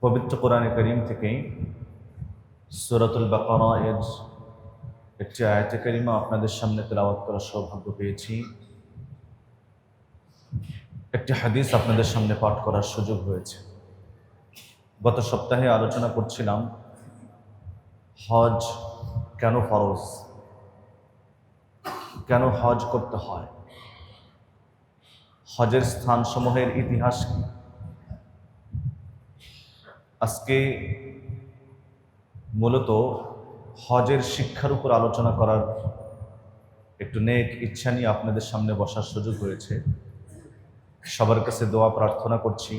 পবিত্র কোরআনে কারীম থেকে সূরাতুল বাকারা এর একটি আয়াতে কারিমা আপনাদের সামনে তেলাওয়াত করার সৌভাগ্য পেয়েছি। একটি হাদিস আপনাদের সামনে পাঠ করার সুযোগ হয়েছে। গত সপ্তাহে আলোচনা করছিলাম হজ কেন ফরজ, কেন হজ করতে হয়, হজের স্থানসমূহের ইতিহাস কি। আজকে মূলত হজের শিক্ষার উপর আলোচনা করার একটু নেক ইচ্ছা নিয়ে আপনাদের সামনে বসার সুযোগ হয়েছে। সবার কাছে দোয়া প্রার্থনা করছি,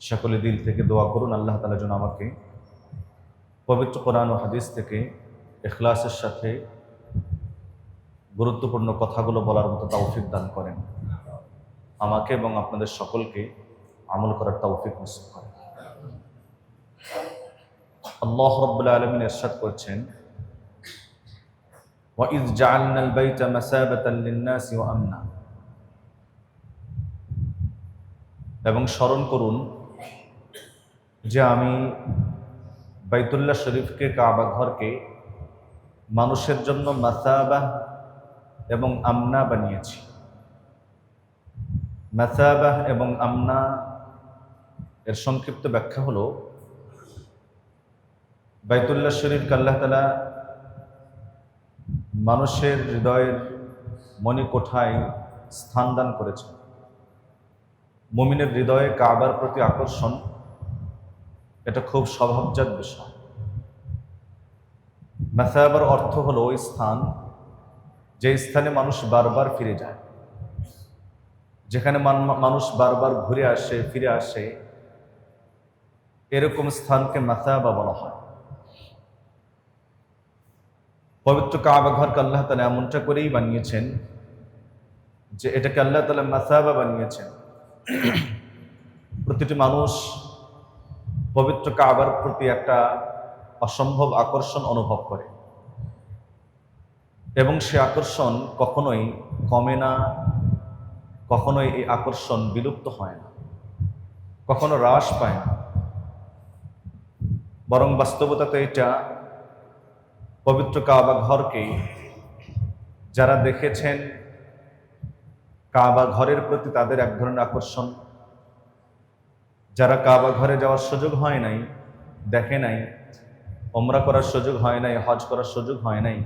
সকলে দিল থেকে দোয়া করুন আল্লাহ তাআলা যেন আমাকে পবিত্র কোরআন ও হাদিস থেকে ইখলাসের সাথে গুরুত্বপূর্ণ কথাগুলো বলার মতো তৌফিক দান করেন, আমাকে এবং আপনাদের সকলকে আমল করার তৌফিক নসিব করেন। আল্লাহ রাব্বুল আলামিন ইরশাদ করছেন, ওয়াইয জাআলনাল বাইতা মাসাবাতান লিন-নাসি ওয়া আমনা, এবং স্মরণ করুন যে আমি বাইতুল্লাহ শরীফকে, কাবা ঘরকে মানুষের জন্য মাসাবাহ এবং আমনা বানিয়েছি। মাসাবাহ এবং আমনা এর সংক্ষিপ্ত ব্যাখ্যা হলো, বাইতুল্লাহ শরীফকে আল্লাহ তাআলা মানুষের হৃদয়ের মণিকোঠায় স্থান দান করেছেন। মুমিনের হৃদয়ে কাবার প্রতি আকর্ষণ এটা খুব স্বভাবজাত বিষয়। মাসাবার অর্থ হলো ওই স্থান, যে স্থানে মানুষ বারবার ফিরে যায়, যেখানে মানুষ বারবার ঘুরে আসে, ফিরে আসে, এরকম স্থানকে মাসাবা বলা হয়। পবিত্র কাবা ঘরকে আল্লাহ তাআলা এমনটা করেই বানিয়েছেন যে এটাকে আল্লাহ তাআলা মাসাবা বানিয়েছেন। প্রতিটি মানুষ পবিত্র কাবার প্রতি একটা অসম্ভব আকর্ষণ অনুভব করে, এবং সে আকর্ষণ কখনোই কমে না, কখনোই এই আকর্ষণ বিলুপ্ত হয় না, কখনো হ্রাস পায় না। বরং বাস্তবতাতে এটা পবিত্র কাবা ঘরকে যারা দেখেছেন, কাবা ঘরের প্রতি তাদের এক ধরনের আকর্ষণ, যারা কাবা ঘরে যাওয়ার সুযোগ হয় নাই, দেখে নাই, ওমরা করার সুযোগ হয় নাই, হজ করার সুযোগ হয় নাই,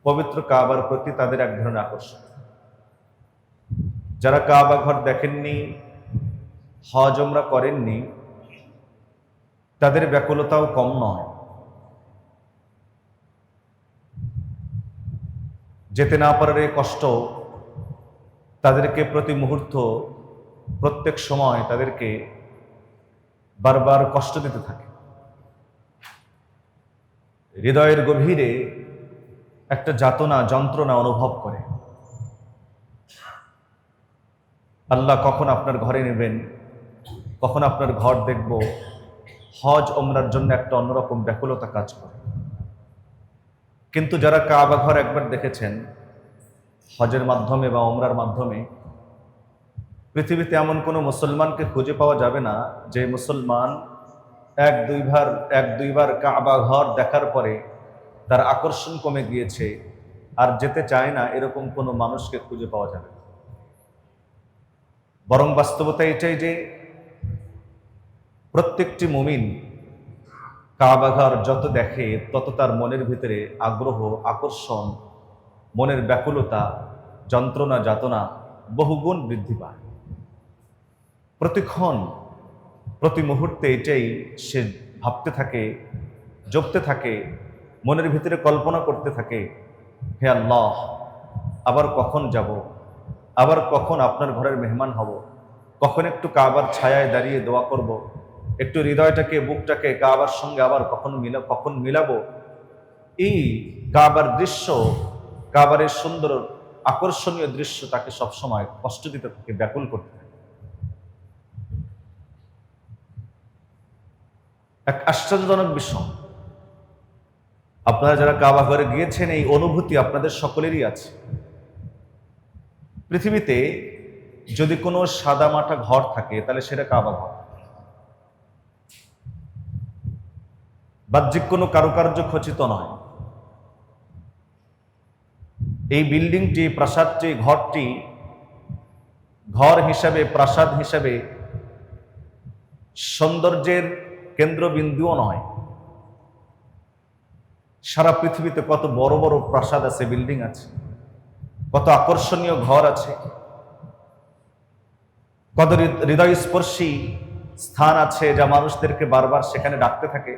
পবিত্র কাবার প্রতি তাদের এক ধরনের আকর্ষণ। যারা কাবা ঘর দেখেননি, হজ ওমরা করেননি, তাদের ব্যাকুলতাও কম নয়। যেতে না পারার এই কষ্ট তাদেরকে প্রতি মুহূর্ত, প্রত্যেক সময় তাদেরকে বারবার কষ্ট দিতে থাকে। হৃদয়ের গভীরে একটা যাতনা, যন্ত্রণা অনুভব করে। আল্লাহ কখন আপনার ঘরে নেবেন, কখন আপনার ঘর দেখব, হজ ওমরার জন্য একটা অন্যরকম ব্যাকুলতা কাজ করে। কিন্তু যারা কাবা ঘর একবার দেখেছেন হজের মাধ্যমে বা ওমরার মাধ্যমে, পৃথিবীতে এমন কোনো মুসলমানকে খুঁজে পাওয়া যাবে না যে মুসলমান এক দুইবার কাবা ঘর দেখার পরে তার আকর্ষণ কমে গিয়েছে আর যেতে চায় না, এরকম কোনো মানুষকে খুঁজে পাওয়া যাবে না। বরং বাস্তবতা এটাই যে প্রত্যেকটি মুমিন কাবা ঘর যত দেখে তত তার মনের ভিতরে আগ্রহ, আকর্ষণ, মনের ব্যাকুলতা, যন্ত্রণা, যাতনা বহুগুণ বৃদ্ধি পায়। প্রতিক্ষণ, প্রতি মুহূর্তে এটাই সে ভাবতে থাকে, জপতে থাকে, মনের ভিতরে কল্পনা করতে থাকে, হে আল্লাহ, আবার কখন যাব, আবার কখন আপনার ঘরের মেহমান হব, কখন একটু কাবার ছায়ায় দাঁড়িয়ে দোয়া করব, একটু হৃদয়টাকে, বুকটাকে কাবার সঙ্গে আবার কখন মিলাবো। এই কাবার দৃশ্য, কাবারের সুন্দর আকর্ষণীয় দৃশ্য তাকে সবসময় কষ্ট দিতে থাকে, ব্যাকুল করতে থাকে। এক আশ্চর্যজনক বিষয়, আপনারা যারা কাবা ঘরে গিয়েছেন এই অনুভূতি আপনাদের সকলেরই আছে। পৃথিবীতে যদি কোনো সাদামাটা ঘর থাকে তাহলে সেটা কাবা ঘর। বাহ্যিক কোনো কারুকার্য খচিত নয়। এই বিল্ডিংটি, প্রাসাদটি, ঘরটি ঘর হিসাবে, প্রাসাদ হিসাবে সৌন্দর্যের কেন্দ্রবিন্দুও নয়। সারা পৃথিবীতে কত বড় বড় প্রাসাদ আছে, বিল্ডিং আছে, কত আকর্ষণীয় ঘর আছে, কত হৃদয়স্পর্শী স্থান আছে যা মানুষদেরকে বারবার সেখানে ডাকতে থাকে।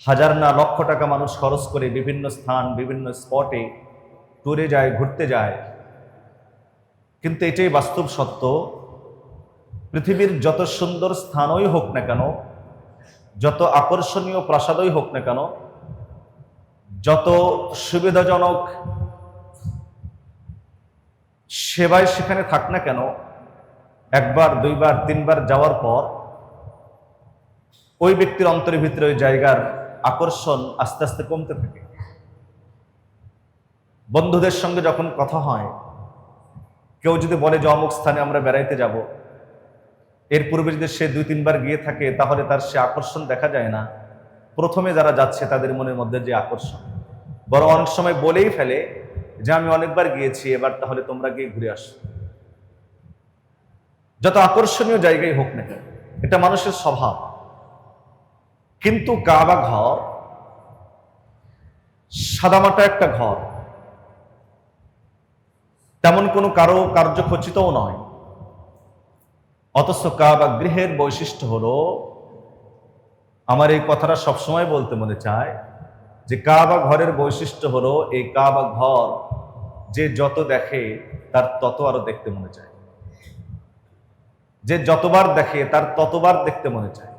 হাজার না লক্ষ টাকা মানুষ খরচ করে বিভিন্ন স্থান, বিভিন্ন স্পটে ট্যুরে যায়, ঘুরতে যায়। কিন্তু এটাই বাস্তব সত্য, পৃথিবীর যত সুন্দর স্থানই হোক না কেন, যত আকর্ষণীয় প্রাসাদই হোক না কেন, যত সুবিধাজনক সেবায় সেখানে থাক না কেন, একবার, দুইবার, তিনবার যাওয়ার পর ওই ব্যক্তির অন্তরের ভিতরে ওই জায়গার আকর্ষণ আস্তে আস্তে কমতে থাকে। বন্ধুদের সঙ্গে যখন কথা হয়, কেউ যদি বলে যে অমুক স্থানে আমরা বেড়াইতে যাব, এর পূর্বে যদি সে 2-3 বার গিয়ে থাকে, তাহলে তার সে আকর্ষণ দেখা যায় না। প্রথমে যারা যাচ্ছে তাদের মনের মধ্যে যে আকর্ষণ, বরং অনেক সময় বলেই ফেলে যে আমি অনেকবার গিয়েছি, এবার তাহলে তোমরা গিয়ে ঘুরে আসো। যত আকর্ষণীয় জায়গায় হোক না কেন, এটা মানুষের স্বভাব। কিন্তু কাবা ঘর সাদামাটা একটা ঘর, তেমন কোনো কারো কার্যখচিতও নয়। অথচ কাবা গৃহের বৈশিষ্ট্য হলো, আমার এই কথাটা সবসময় বলতে মনে চায়, যে কাবা ঘরের বৈশিষ্ট্য হলো এই কাবা ঘর যে যত দেখে তার তত আরো দেখতে মনে চায়, যে যতবার দেখে তার ততবার দেখতে মনে চায়,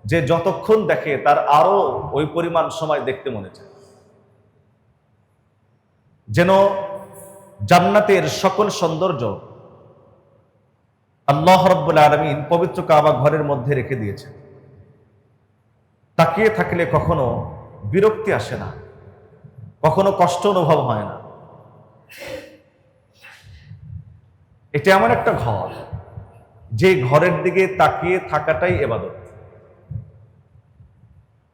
যে যতক্ষণ দেখে তার আরো ওই পরিমাণ সময় দেখতে মনে চায়। যেন জান্নাতের সকল সৌন্দর্য আল্লাহ রাব্বুল আলামিন পবিত্র কাবা ঘরের মধ্যে রেখে দিয়েছে। তাকিয়ে থাকলে কখনো বিরক্তি আসে না, কখনো কষ্ট অনুভব হয় না। এটা এমন একটা ঘর, যে ঘরের দিকে তাকিয়ে থাকাটাই ইবাদত।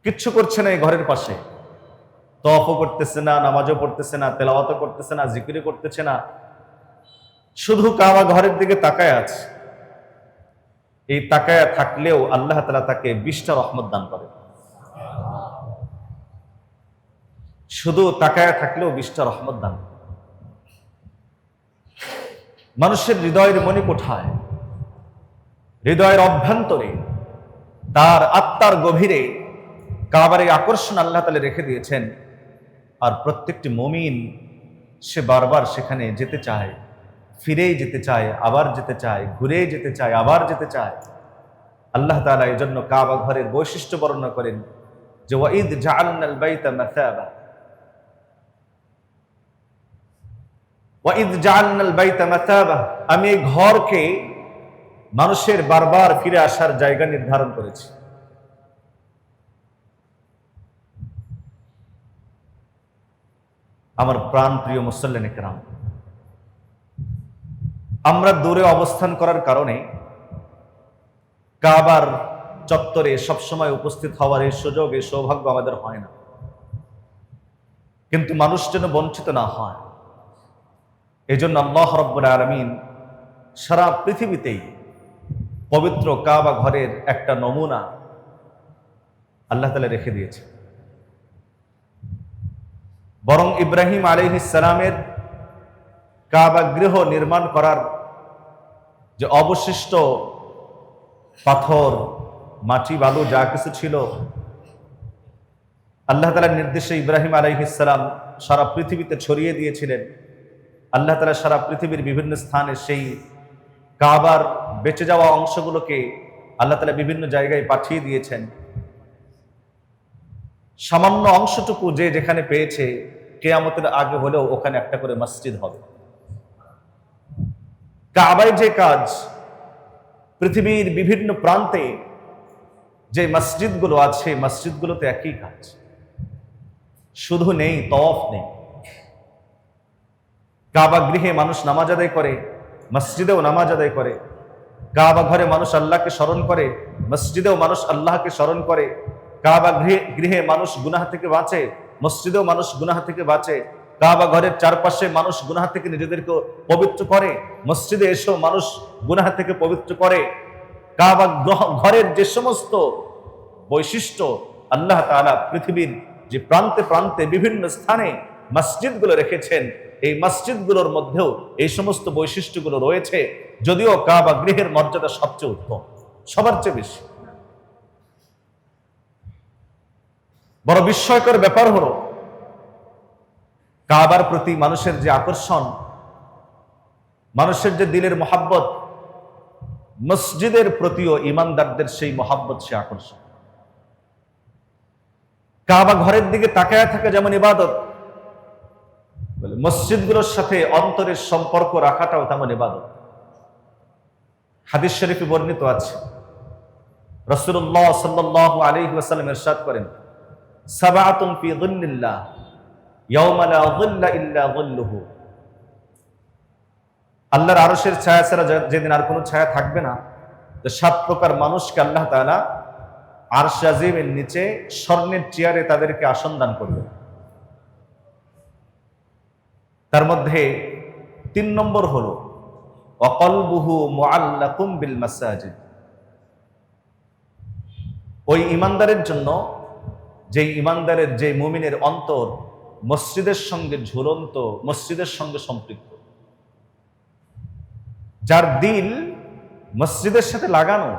কিচ্ছু করছে না এই ঘরের পাশে, তওয়াফও করতেছে না, নামাজও পড়তেছে না, তেলাওয়াতও করতেছে না, জিকিরও করতেছে না, শুধু কাবা ঘরের দিকে তাকায় আছে। এই তাকায়া থাকলেও আল্লাহ তাআলা তাকে 20টা রহমত দান করে। শুধু তাকায়া থাকলেও 20টা রহমত দান। মানুষের হৃদয়ের মণিকোঠায়, হৃদয়ের অভ্যন্তরে, তার আত্মার গভীরে কাবার এই আকর্ষণ আল্লাহ তাআলা রেখে দিয়েছেন। আর প্রত্যেকটি মুমিন সে বারবার সেখানে যেতে চায়, ফিরেই যেতে চায়, আবার যেতে চায়, ঘুরে যেতে চায়, আবার যেতে চায়। আল্লাহ তাআলা এই জন্য কাবা ঘরের বৈশিষ্ট্য বর্ণনা করেন যে ওয়াইদ জাআলনাল বাইতা মাসাবা, ওয়াইদ জাআলনাল বাইতা মাসাবা, আমি এই ঘরকে মানুষের বারবার ফিরে আসার জায়গা নির্ধারণ করেছি। আমার প্রাণ প্রিয় মুসল্লিন ইকরাম, আমরা দূরে অবস্থান করার কারণে কাবার চত্বরে সবসময় উপস্থিত হওয়ার এই সুযোগ, এই সৌভাগ্য আমাদের হয় না। কিন্তু মানুষ যেন বঞ্চিত না হয়, এই জন্য আল্লাহ রাব্বুল আলামিন সারা পৃথিবীতেই পবিত্র কাবা ঘরের একটা নমুনা আল্লাহ তাআলা রেখে দিয়েছে। বরং ইব্রাহিম আলাইহিস সালামের কাবা গৃহ নির্মাণ করার যে অবশিষ্ট পাথর, মাটি, বালু যা কিছু ছিল, আল্লাহ তাআলার নির্দেশে ইব্রাহিম আলাইহিস সালাম সারা পৃথিবীতে ছড়িয়ে দিয়েছিলেন। আল্লাহ তাআলা সারা পৃথিবীর বিভিন্ন স্থানে সেই কাবার বেঁচে যাওয়া অংশগুলোকে আল্লাহ তাআলা বিভিন্ন জায়গায় পাঠিয়ে দিয়েছেন। সামান্য অংশটুকু যে যেখানে পেয়েছে, কিয়ামতের আগে হলেও ওখানে একটা করে মসজিদ হবে। কাবায় যে কাজ, পৃথিবীর বিভিন্ন প্রান্তে যে মসজিদগুলো আছে, মসজিদগুলোতে একই কাজ, শুধু নেই তওয়াফ নেই। কাবা গৃহে মানুষ নামাজ আদায় করে, মসজিদেও নামাজ আদায় করে। কাবা ঘরে মানুষ আল্লাহকে স্মরণ করে, মসজিদেও মানুষ আল্লাহকে স্মরণ করে। কাবা গৃহে মানুষ গুনাহ থেকে বাঁচে, মসজিদেও মানুষ গুনাহ থেকে বাঁচে। কাবা ঘরের চারপাশে মানুষ গুনাহ থেকে নিজেদেরকে পবিত্র করে, মসজিদে এসেও মানুষ গুনাহ থেকে পবিত্র করে। কাবা ঘরের যে সমস্ত বৈশিষ্ট্য আল্লাহ তাআলা পৃথিবীর যে প্রান্তে প্রান্তে বিভিন্ন স্থানে মসজিদগুলো রেখেছেন, এই মসজিদগুলোর মধ্যেও এই সমস্ত বৈশিষ্ট্যগুলো রয়েছে। যদিও কাবা গৃহের মর্যাদা সবচেয়ে উত্তম, সবার চেয়ে বেশি। বড় বিস্ময়কর ব্যাপার হলো, কাবার প্রতি মানুষের যে আকর্ষণ, মানুষের যে দিলের মহাব্বত, মসজিদের প্রতিও ইমানদারদের সেই মহাব্বত, সে আকর্ষণ। কাবা ঘরের দিকে তাকায় থাকা যেমন ইবাদত, মসজিদগুলোর সাথে অন্তরের সম্পর্ক রাখাটাও তেমন ইবাদত। হাদিস শরীফে বর্ণিত আছে, রাসূলুল্লাহ সাল্লাল্লাহু আলাইহি ওয়াসাল্লাম ইরশাদ করেন, সাবআতুন ফি যিল্লিল্লাহ ইয়াওমা লা যিল্লা ইল্লা যিল্লুহু। আল্লাহর আরশের ছায়া ছাড়া যেদিন আর কোনো ছায়া থাকবে না, তো 7 প্রকার মানুষকে আল্লাহ তাআলা আরশ আজিমের নিচে স্বর্ণের চেয়ারে তাদেরকে আসন দান করবে। তার মধ্যে 3 নম্বর হলো ওয়াকলবুহু মুআল্লাকুম বিল মাসাজিদ। ওই ইমানদারের জন্য, যে ইমানদারের, যে মুমিনের অন্তর মসজিদের সঙ্গে ঝুলন্ত, মসজিদের সঙ্গে সম্পৃক্ত, যার দিল মসজিদের সাথে লাগানো,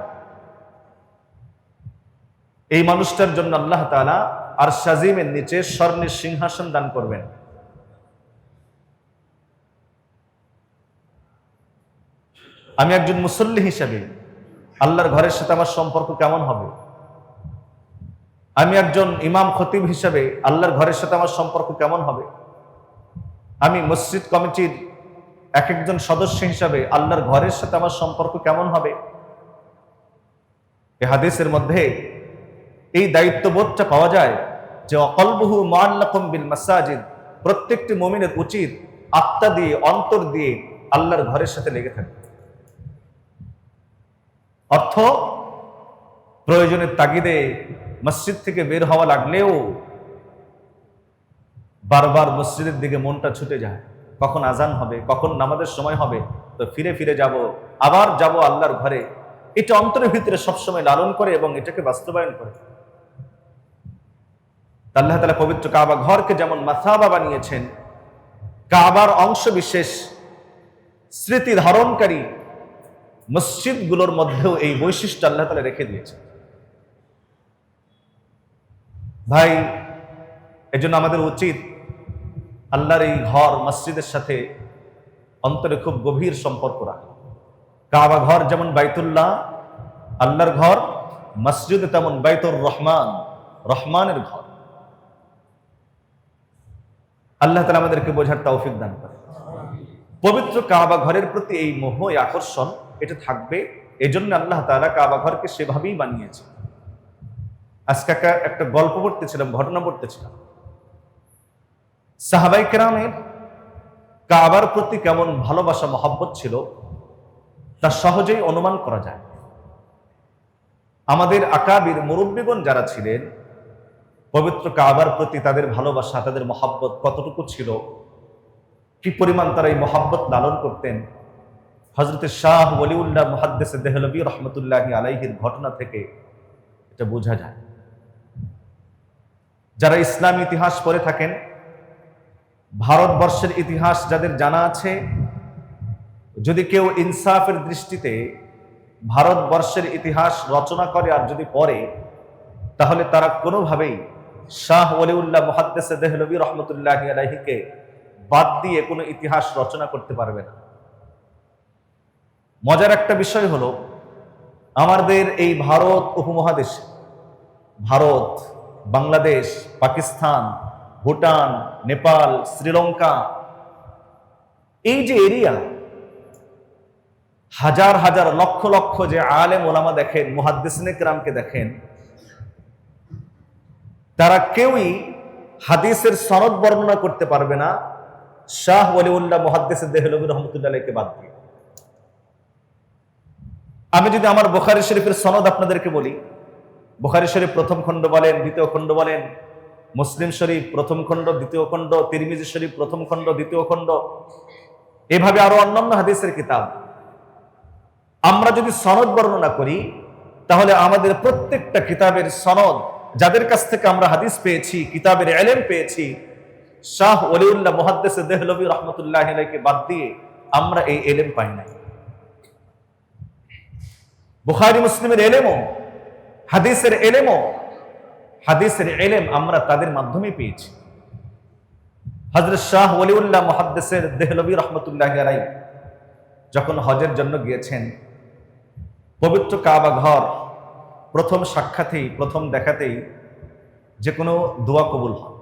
এই মানুষটার জন্য আল্লাহ তাআলা আরশ আজিমের নিচে স্বর্ণের সিংহাসন দান করবেন। আমি একজন মুসল্লি হিসেবে আল্লাহর ঘরের সাথে আমার সম্পর্ক কেমন হবে? আমি একজন ইমাম খতিব হিসেবে আল্লাহর ঘরের সাথে আমার সম্পর্ক কেমন হবে? আমি মসজিদ কমিটির এক একজন সদস্য হিসাবে আল্লাহর ঘরের সাথে আমার সম্পর্ক কেমন হবে? এই হাদিসের মধ্যে এই দায়িত্ববোধটা পাওয়া যায় যে ওয়াকলবুহু মুআল্লাকুম বিল মাসাজিদ। প্রত্যেকটি মুমিনের উচিত আত্মা দিয়ে, অন্তর দিয়ে আল্লাহর ঘরের সাথে লেগে থাকে। অর্থ, প্রয়োজনের তাগিদে মসজিদ থেকে বের হওয়া লাগলেও বারবার মসজিদের দিকে মনটা ছুটে যায়, কখন আজান হবে, কখন নামাজের সময় হবে, তো ফিরে ফিরে যাব, আবার যাব আল্লাহর ঘরে। এটা অন্তরের ভিতরে সবসময় লালন করে এবং এটাকে বাস্তবায়ন করে। আল্লাহ তাআলা পবিত্র কাবা ঘরকে যেমন মাসাবা বানিয়েছেন, কাবার অংশ বিশেষ স্মৃতি ধারণকারী মসজিদগুলোর মধ্যেও এই বৈশিষ্ট্য আল্লাহ তাআলা রেখে দিয়েছেন। ভাই, এজন্য আমাদের উচিত আল্লাহর এই ঘর, মসজিদের সাথে অন্তরে খুব গভীর সম্পর্ক রাখা। কাবা ঘর যেমন বাইতুল্লাহ, আল্লাহর ঘর, মসজিদ তেমন বাইতুর রহমান, রহমানের ঘর। আল্লাহ তাআলা আমাদেরকে বোঝার তৌফিক দান করে। পবিত্র কাবা ঘরের প্রতি এই মোহ, এই আকর্ষণ, এটা থাকবে। এজন্য আল্লাহ তাআলা কাবা ঘরকে সেভাবেই বানিয়েছে। আজকে একটা গল্প পড়তেছিলাম, ঘটনা পড়তেছিলাম। সাহাবায়ে কেরামের কাবার প্রতি কেমন ভালোবাসা, মহব্বত ছিল তা সহজেই অনুমান করা যায়। আমাদের আকাবির মুরব্বিগণ যারা ছিলেন, পবিত্র কাবার প্রতি তাদের ভালোবাসা, তাদের মহব্বত কতটুকু ছিল, কি পরিমাণ তারা এই মহব্বত লালন করতেন, হযরত শাহ ওলিউল্লাহ মুহাদ্দিস দেহলভী রহমতুল্লাহি আলাইহির ঘটনা থেকে এটা বোঝা যায়। যারা ইসলামী ইতিহাস পড়ে থাকেন, ভারতবর্ষের ইতিহাস যাদের জানা আছে, যদি কেউ ইনসাফের দৃষ্টিতে ভারতবর্ষের ইতিহাস রচনা করে আর যদি পড়ে, তাহলে তারা কোনোভাবেই শাহ ওলিউল্লাহ মুহাদ্দিস দেহলভী রহমতুল্লাহি আলাইহিকে বাদ দিয়ে কোনো ইতিহাস রচনা করতে পারবে না। মজার একটা বিষয় হলো, আমাদের এই ভারত উপমহাদেশে, ভারত, বাংলাদেশ, পাকিস্তান, ভুটান, নেপাল, শ্রীলঙ্কা, এই যে এরিয়া, হাজার হাজার লক্ষ লক্ষ যে আলেম ওলামা দেখেন, মুহাদ্দিসিনে কেরামকে দেখেন, তারা কেউই হাদিসের সনদ বর্ণনা করতে পারবে না শাহ ওলিউল্লাহ মুহাদ্দিস দেহলভী রহমতুল্লাহ আলাইহিকে বাদ দিয়ে। আমি যদি আমার বুখারী শরীফের সনদ আপনাদেরকে বলি, বুখারী শরীফ প্রথম খণ্ড বলেন, দ্বিতীয় খণ্ড বলেন, মুসলিম শরীফ প্রথম খণ্ড দ্বিতীয় খণ্ড, তিরমিজি শরীফ প্রথম খণ্ড দ্বিতীয় খণ্ড, এভাবে আরো অন্যান্য হাদিসের কিতাব। আমরা যদি সনদ বর্ণনা করি তাহলে আমাদের প্রত্যেকটা কিতাবের সনদ, যাদের কাছ থেকে আমরা হাদিস পেয়েছি, কিতাবের ইলম পেয়েছি, শাহ ওলিউল্লাহ মুহাদ্দিস দেহলভী রাহমাতুল্লাহি আলাইহি বাদ দিয়ে আমরা এই ইলম পাই নাই। বুখারী মুসলিমের ইলমও, হাদিসের ইলম আমরা তাদের মাধ্যমে পেয়েছি। হযরত শাহ ওলিউল্লাহ মুহাদ্দিস দেহলভী রাহমাতুল্লাহি আলাইহি যখন হজের জন্য গিয়েছেন, পবিত্র কাবা ঘর প্রথম সাক্ষাতেই, প্রথম দেখাতেই যে কোনো দোয়া কবুল হয়।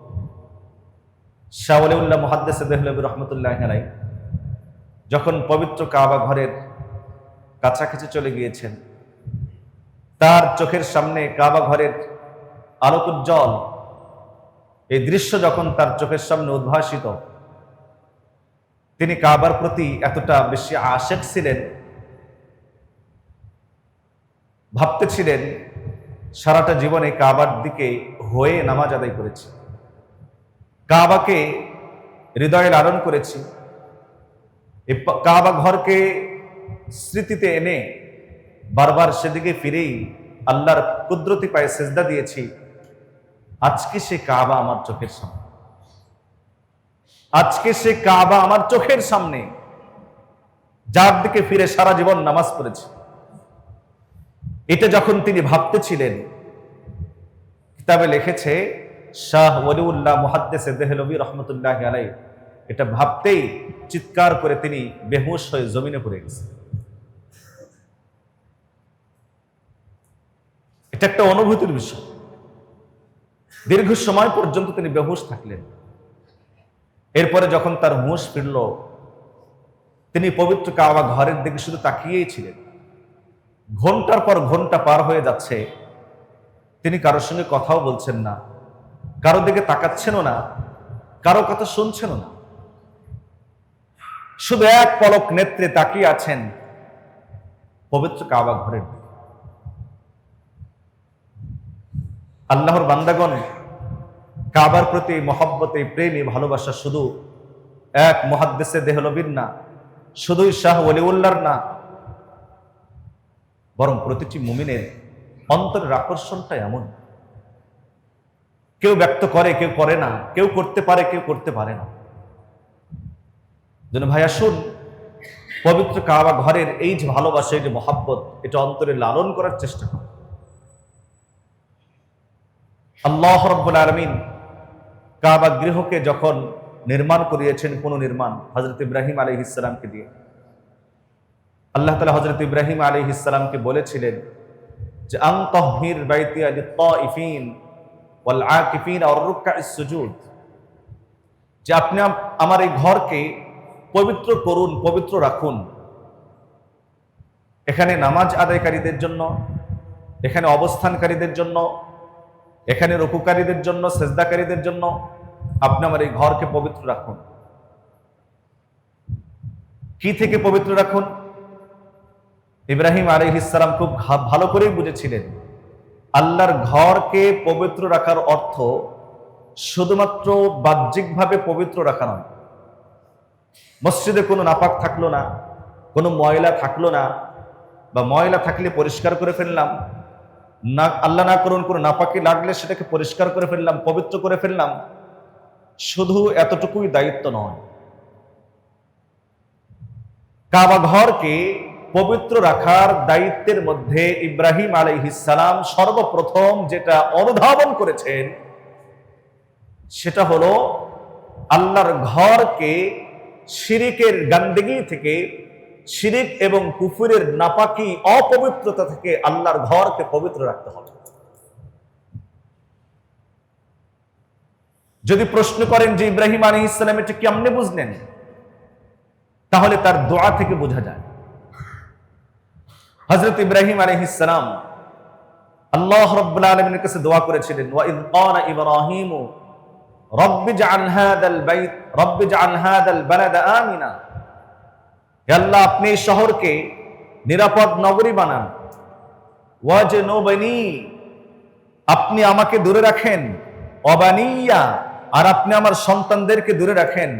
শাহ ওলিউল্লাহ মুহাদ্দিস দেহলভী রাহমাতুল্লাহি আলাইহি যখন পবিত্র কাবা ঘরের কাছাকাছি চলে গিয়েছেন, তার চোখের সামনে কাবা ঘরের আলোকোজ্জ্বল এই দৃশ্য যখন তার চোখের সামনে উদ্ভাসিত, তিনি কাবার প্রতি এতটা বেশি আশেক ছিলেন, ভাবতেছিলেন সারাটা জীবনে কাবার দিকে হয়ে নামাজ আদায় করেছি, কাবাকে হৃদয়ে লালন করেছি, এই কাবা ঘরকে স্মৃতিতে এনে বারবার সেদিকে ফিরেই আল্লাহর কুদরতি পায়ে সিজদা দিয়েছি। আজকে সে কাবা আমার চোখের সামনে, আজকে সে কাবা আমার চোখের সামনে, যার দিকে ফিরে সারা জীবন নামাজ পড়েছি। এটা যখন তিনি ভাবতেছিলেন, কিতাবে লিখেছে শাহ ওলিউল্লাহ মুহাদ্দিস দেহলভী রাহমাতুল্লাহি আলাইহি এটা ভাবতেই চিৎকার করে তিনি বেহুশ হয়ে জমিনে পড়ে গেছেন। এটা একটা অনুভূতির বিষয়। দীর্ঘ সময় পর্যন্ত তিনি বেহুশ থাকলেন। এরপরে যখন তার হুঁশ ফিরল, তিনি পবিত্র কাবা ঘরের দিকে শুধু তাকিয়েই ছিলেন। ঘন্টার পর ঘন্টা পার হয়ে যাচ্ছে, তিনি কারোর সঙ্গে কথাও বলছেন না, কারো দিকে তাকাচ্ছেনও না, কারো কথা শুনছেনও না, শুধু এক পলক নেত্রে তাকিয়ে আছেন পবিত্র কাবা ঘরের দিকে। আল্লাহর বান্দাগণ, কাবার প্রতি মহব্বতে, প্রেমী, ভালোবাসা শুধু এক মুহাদ্দিসে দেহলভীর না, শুধুই শাহ ওলিউল্লাহর না, বরং প্রতিটি মুমিনের অন্তরের আকর্ষণটা এমন। কেউ ব্যক্ত করে, কেউ করে না, কেউ করতে পারে, কেউ করতে পারে না। যেন ভাই আসুন, পবিত্র কাবা ঘরের এই যে ভালোবাসা, এই যে মহব্বত, এটা অন্তরে লালন করার চেষ্টা করে। আল্লাহ রাব্বুল আলামিন কাবা গৃহকে যখন নির্মাণ করিয়েছেন, পুনর্নির্মাণ হযরত ইব্রাহিম আলাইহিস সালামকে দিয়ে, আল্লাহ তাআলা হযরত ইব্রাহিম আলাইহিস সালামকে বলেছিলেন যে আন তাহহির বাইতিয়া লিত-তাইফিন ওয়াল আকিফিন ওয়ার রুকআইস সুজুদ, যে আপনি আমার এই ঘরকে পবিত্র করুন, পবিত্র রাখুন। এখানে নামাজ আদায়কারীদের জন্য, এখানে অবস্থানকারীদের জন্য, এখানে রুকুকারীদের জন্য, সেজদাকারীদের জন্য আপনি আমার এই ঘরকে পবিত্র রাখুন। কি থেকে পবিত্র রাখুন? ইব্রাহিম আলাইহিস সালাম খুব ভালো করেই বুঝেছিলেন, আল্লাহর ঘরকে পবিত্র রাখার অর্থ শুধুমাত্র বাহ্যিকভাবে পবিত্র রাখা নয়। মসজিদে কোনো নাপাক থাকলো না, কোনো ময়লা থাকলো না, বা ময়লা থাকলে পরিষ্কার করে ফেললাম না, আল্লাহ না করুন কোনো নাপাকি লাগলে সেটাকে পরিষ্কার করে ফেললাম, পবিত্র করে ফেললাম, শুধু এতটুকুই দায়িত্ব নয়। কাবা ঘরকে পবিত্র রাখার দায়িত্বের মধ্যে ইব্রাহিম আলাইহিস সালাম সর্বপ্রথম যেটা অনুধাবন করেছেন, সেটা হলো আল্লাহর ঘরকে শিরিকের গান্দেগি থেকে, শিরিক এবং কুফুরের নাপাকি, অপবিত্রতা থেকে আল্লাহর ঘরকে পবিত্র রাখতে হবে। যদি প্রশ্ন করেন যে ইব্রাহিম আলাইহিস সালাম এটা কেমনে বুঝলেন, তাহলে তার দোয়া থেকে বোঝা যায়। হযরত ইব্রাহিম আলাইহিস সালাম আল্লাহ রাব্বুল আলামিনের কাছে দোয়া করেছিলেন, ওয়া ইয ক্বালা ইব্রাহিমু রব্বি জাআল হাযাল বাইত রব্বি জাআল হাযাল বালাদা আমিনা, হে আল্লাহ আপনি এই শহরকে নিরাপদ নগরী বানান, ওয়াজনুবনি আপনি আমাকে দূরে রাখেন, অবানিয়া, আর আপনি আমার সন্তানদেরকে দূরে রাখেন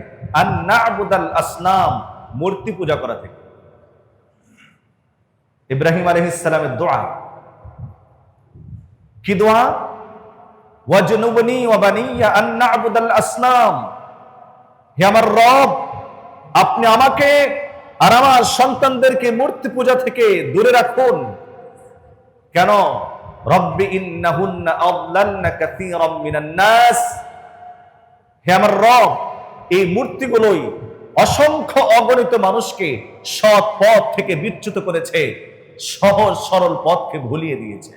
আন না'বুদাল আসনাম, মূর্তি পূজা করা থেকে। ইব্রাহিম আলাইহিস সালামের দোয়া কি দোয়া? ওয়াজনুবনি ওয়া বানিয়া আন না'বুদাল আসনাম, হে আমার রব, আপনি আমাকে আর আমার সন্তানদেরকে মূর্তি পূজা থেকে দূরে রাখুন। কেন? রব্বি ইন্নাহুন্না আযলালনা কাসীরাম মিনান নাস, হে আমার রব, এই মূর্তিগুলোই অসংখ্য অগণিত মানুষকে সৎ পথ থেকে বিচ্যুত করেছে, সহজ সরল পথকে ভুলিয়ে দিয়েছে।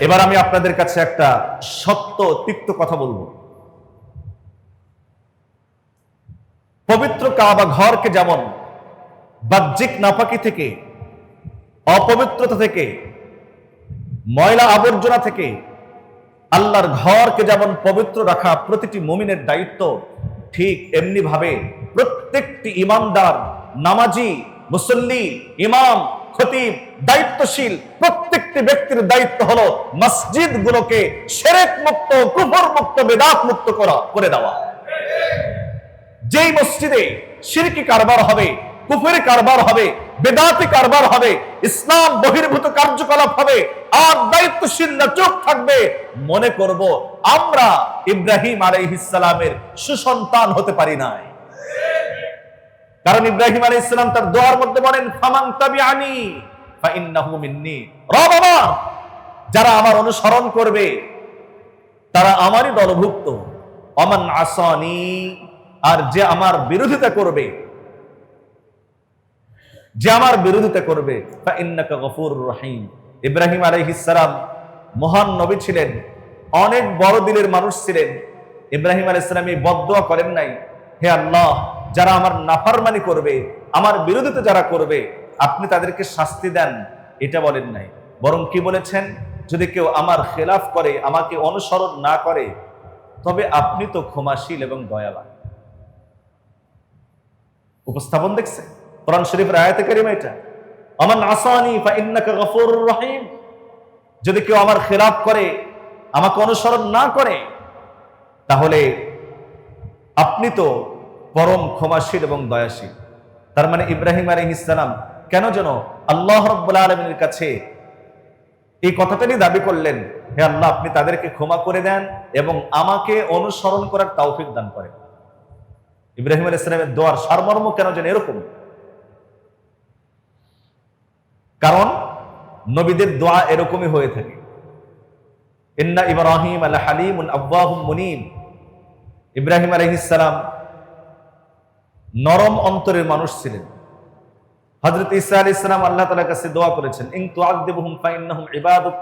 এবার আমি আপনাদের কাছে একটা সত্য তিক্ত কথা বলবো। পবিত্র কাবা ঘরকে যেমন বাহ্যিক নাপাকি থেকে, অপবিত্রতা থেকে, ময়লা আবর্জনা থেকে আল্লাহর ঘরকে যেমন পবিত্র রাখা প্রতিটি মুমিনের দায়িত্ব, ঠিক এমনি ভাবে প্রত্যেকটি ইমানদার, নামাজি, মুসল্লি, ইমাম, খতিব, দায়িত্বশীল প্রত্যেকটি ব্যক্তির দায়িত্ব হলো মসজিদগুলোকে শিরক মুক্ত, কুফর মুক্ত, বিদআত মুক্ত করে দেওয়া। যেই মসজিদে শিরকি কারবার হবে, কুফরি কারবার হবে, বেদাতি কারবার হবে, ইসলাম বহির্ভূত কার্যকলাপ হবে, আর দায়িত্বশীলরা চুপ থাকবে, মনে করব আমরা ইব্রাহিম আলাইহিস সালামের সুসন্তান হতে পারি নাই। কারণ ইব্রাহিম আলাইহিস সালাম তার দোয়ার মধ্যে বলেন, ফামান তাবিআনি ফাইন্নাহু মিন্নি, রব আমার, যারা আমার অনুসরণ করবে তারা আমারই দলভুক্ত। অমান আসানি, আর যে আমার বিরোধিতা করবে, যে আমার বিরোধিতা করবে, ফাইন্নাকা গফুরুর রহিম। ইব্রাহিম আলাইহিস সালাম মহান নবী ছিলেন, অনেক বড় দিলের মানুষ ছিলেন। ইব্রাহিম আলাইহিস সালাম এই বদদোয়া করেন নাই, হে আল্লাহ, যারা আমার নাফরমানি করবে, আমার বিরোধিতা যারা করবে, আপনি তাদেরকে শাস্তি দেন, এটা বলেন নাই। বরং কি বলেছেন? যদি কেউ আমার খেলাফ করে, আমাকে অনুসরণ না করে, তবে আপনি তো ক্ষমাশীল এবং দয়াবান। উপস্থাপন দেখছেন কোরআন শরীফের আয়াতে কারিমা এটা, আমান আসানি ফাইন্নাকা গফুরুর রহিম, যদি কেউ আমার খেলাফ করে, আমাকে অনুসরণ না করে, তাহলে আপনি তো পরম ক্ষমাশীল এবং দয়াশীল। তার মানে ইব্রাহিম আলাইহিস সালাম কেন যেন আল্লাহ রাব্বুল আলামিনের কাছে এই কথাটাই দাবি করলেন, হে আল্লাহ, আপনি তাদেরকে ক্ষমা করে দেন এবং আমাকে অনুসরণ করার তৌফিক দান করেন। ইব্রাহিম আলাইহিস সালামের দোয়ার সারমর্ম কেন যেন এরকম। কারণ নবীদের দোয়া এরকমই হয়ে থাকে। ইন্না ইব্রাহিম আলা হালিমুন আওয়াহুম মুনীব, ইব্রাহিম আলাইহিস সালাম নরম অন্তরের মানুষ ছিলেন। হযরত ঈসা আলাইহিস সালাম আল্লাহ তাআলার কাছে দোয়া করেছেন, ইন তুআযিবহুম ফাইন্নাহুম ইবাদুক,